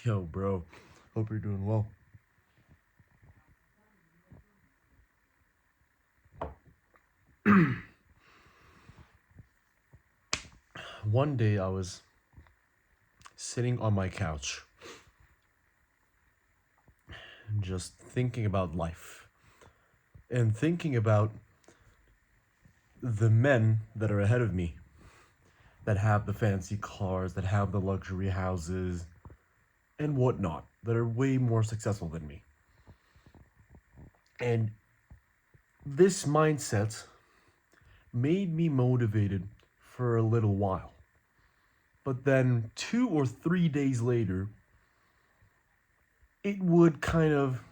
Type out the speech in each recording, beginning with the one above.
Yo, bro. Hope you're doing well. One day I was sitting on my couch, just thinking about life and thinking about the men that are ahead of me, that have the fancy cars, that have the luxury houses, and whatnot, that are way more successful than me. And this mindset made me motivated for a little while. But then 2 or 3 days later, it would kind of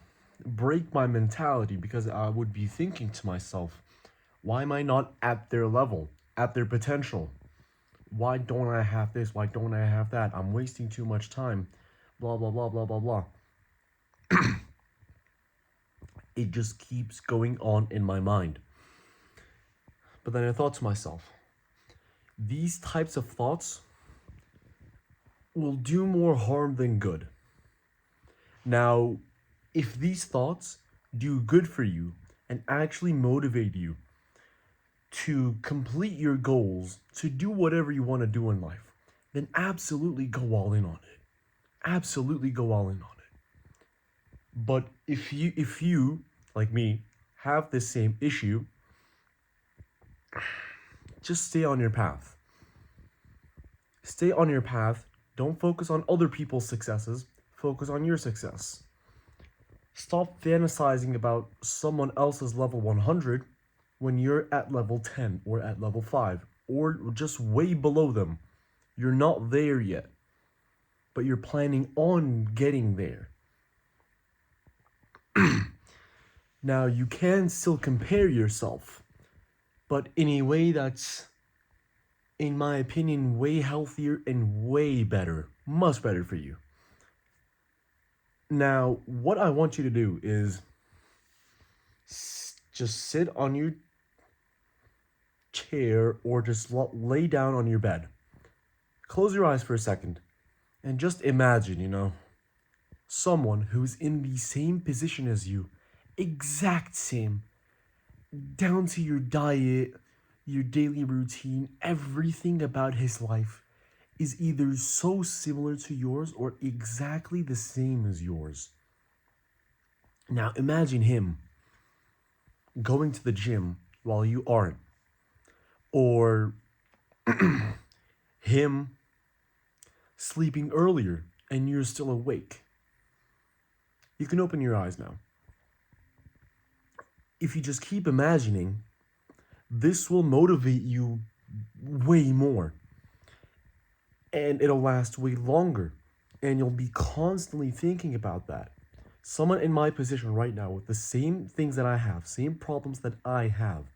break my mentality because I would be thinking to myself, why am I not at their level, at their potential? Why don't I have this? Why don't I have that? I'm wasting too much time. Blah, blah, blah, blah, blah, blah. It just keeps going on in my mind. But then I thought to myself, these types of thoughts will do more harm than good. Now, if these thoughts do good for you and actually motivate you to complete your goals, to do whatever you want to do in life, then absolutely go all in on it. Absolutely go all in on it. But if you like me have the same issue, just stay on your path. Stay on your path. Don't focus on other people's successes. Focus on your success. Stop fantasizing about someone else's level 100 when you're at level 10 or at level 5 or just way below them. You're not there yet, but you're planning on getting there. Now, you can still compare yourself, but in a way that's, in my opinion, way healthier and way better. Much better for you. Now, what I want you to do is just sit on your chair or just lay down on your bed. Close your eyes for a second and just imagine, someone who's in the same position as you, exact same, down to your diet, your daily routine, everything about his life is either so similar to yours or exactly the same as yours. Now imagine him going to the gym while you aren't, or him sleeping earlier and you're still awake. You can open your eyes now. If you just keep imagining, this will motivate you way more. And it'll last way longer. And you'll be constantly thinking about that. Someone in my position right now with the same things that I have, same problems that I have,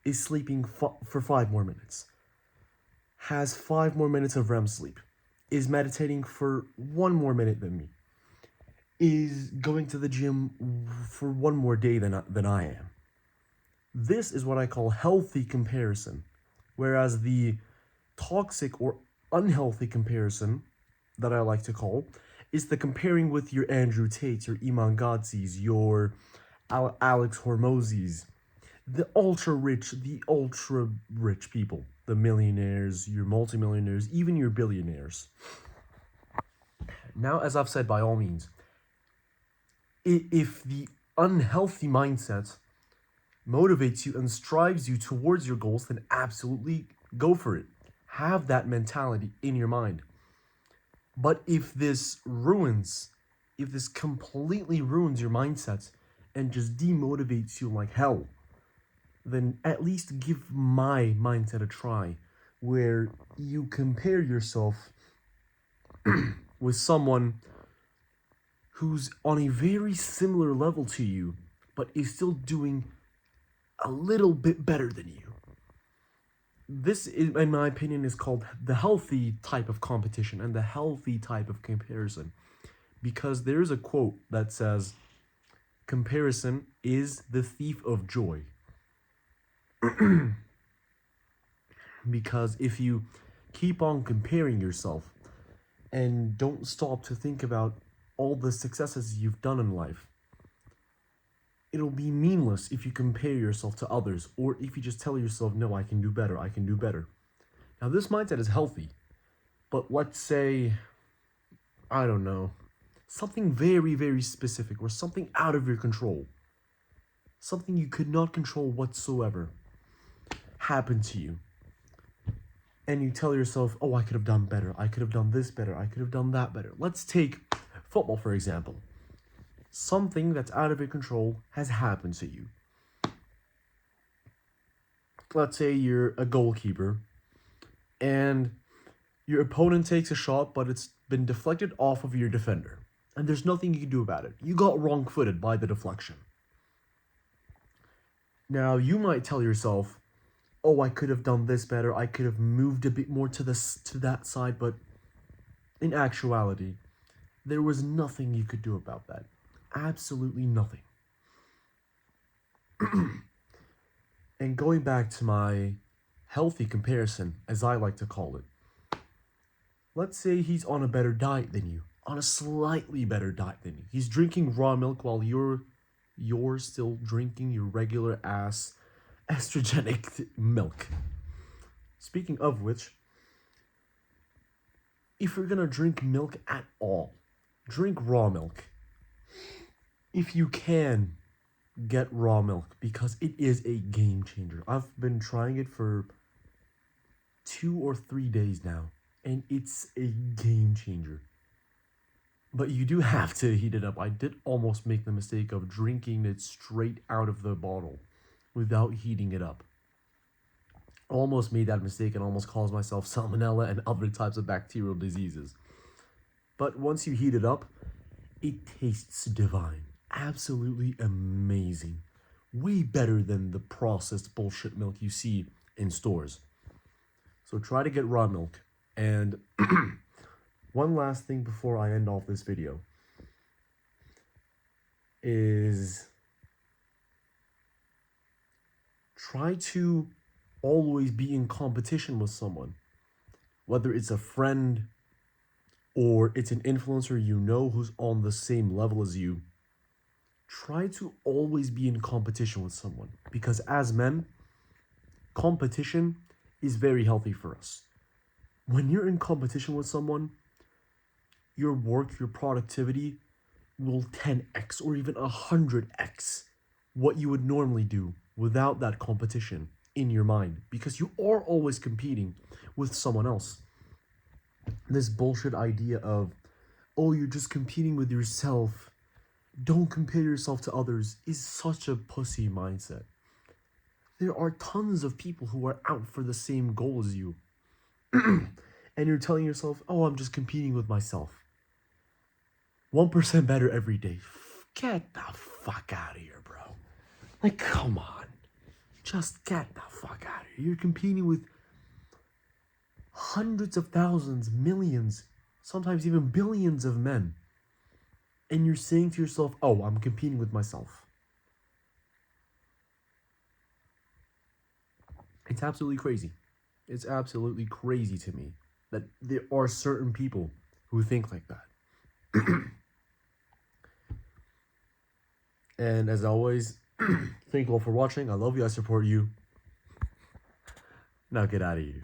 is sleeping for 5 more minutes. Has 5 more minutes of REM sleep. Is meditating for 1 more minute than me. Is going to the gym for 1 more day than I am. This is what I call healthy comparison. Whereas the toxic or unhealthy comparison that I like to call is the comparing with your Andrew Tates, your Iman Gadzis, your Alex Hormozis, the ultra rich people, the millionaires, your multimillionaires, even your billionaires. Now, as I've said, by all means, if the unhealthy mindset motivates you and strives you towards your goals, then absolutely go for it. Have that mentality in your mind. But if this completely ruins your mindset and just demotivates you like hell, then at least give my mindset a try, where you compare yourself with someone who's on a very similar level to you, but is still doing a little bit better than you. This, in my opinion, is called the healthy type of competition and the healthy type of comparison. Because there's a quote that says, comparison is the thief of joy. Because if you keep on comparing yourself, and don't stop to think about all the successes you've done in life. It'll be meaningless if you compare yourself to others, or if you just tell yourself, no, I can do better, I can do better. Now, this mindset is healthy, but let's say, I don't know, something very, very specific, or something out of your control, something you could not control whatsoever, happened to you. And you tell yourself, oh, I could have done better, I could have done this better, I could have done that better. Let's take football, for example. Something that's out of your control has happened to you. Let's say you're a goalkeeper, and your opponent takes a shot, but it's been deflected off of your defender. And there's nothing you can do about it. You got wrong-footed by the deflection. Now, you might tell yourself, oh, I could have done this better, I could have moved a bit more to that side, but in actuality, there was nothing you could do about that. Absolutely nothing. And going back to my healthy comparison, as I like to call it, let's say he's on a better diet than you, on a slightly better diet than you. He's drinking raw milk while you're still drinking your regular ass estrogenic milk. Speaking of which, if you're gonna drink milk at all, drink raw milk. If you can, get raw milk, because it is a game changer. I've been trying it for 2 or 3 days now, and it's a game changer. But you do have to heat it up. I did almost make the mistake of drinking it straight out of the bottle without heating it up. Almost made that mistake and almost caused myself salmonella and other types of bacterial diseases. But once you heat it up, it tastes divine. Absolutely amazing. Way better than the processed bullshit milk you see in stores. So try to get raw milk. And one last thing before I end off this video is try to always be in competition with someone. Whether it's a friend or it's an influencer you know who's on the same level as you. Try to always be in competition with someone, because as men, competition is very healthy for us. When you're in competition with someone, your work, your productivity will 10x or even 100x what you would normally do without that competition in your mind, because you are always competing with someone else. This bullshit idea of, oh, you're just competing with yourself, don't compare yourself to others, is such a pussy mindset. There are tons of people who are out for the same goal as you. And you're telling yourself, oh, I'm just competing with myself. 1% better every day. Get the fuck out of here, bro. Like, come on. Just get the fuck out of here. You're competing with hundreds of thousands, millions, sometimes even billions of men. And you're saying to yourself, oh, I'm competing with myself. It's absolutely crazy. It's absolutely crazy to me that there are certain people who think like that. And as always, thank you all for watching. I love you. I support you. Now get out of here.